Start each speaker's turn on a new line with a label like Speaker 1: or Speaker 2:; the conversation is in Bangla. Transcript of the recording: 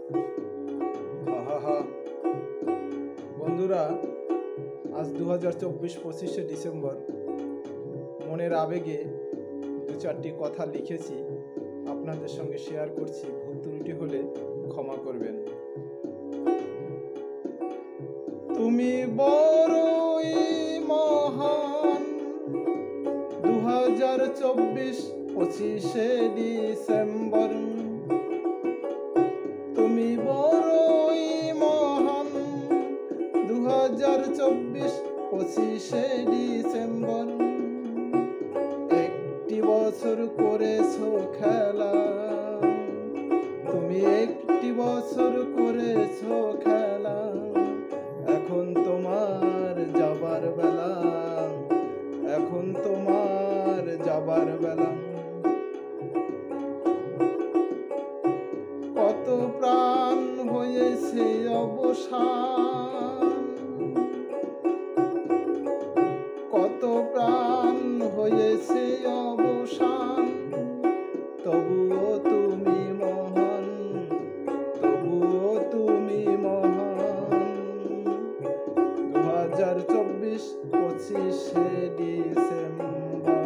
Speaker 1: হা বন্ধুরা, আজ 2024 ডিসেম্বর। মনের আবেগে দু চারটি কথা লিখেছি, আপনাদের সঙ্গে শেয়ার করছি। ভুল ত্রুটি হলে ক্ষমা করবেন। তুমি বড়ই মহান, 2024 ডিসেম্বর। তুমি বড়ই মহান, 2024 ডিসেম্বর। একটি বছর করেছো খেলা, তুমি একটি বছর করেছো খেলা। এখন তোমার যাবার বেলা, এখন তোমার যাবার বেলা। কত প্রাণ হয়েছে অবসান, কত প্রাণ হয়েছে অবসান। তবুও তুমি মহান, তবুও তুমি মহান। 2024 ডিসেম্বর।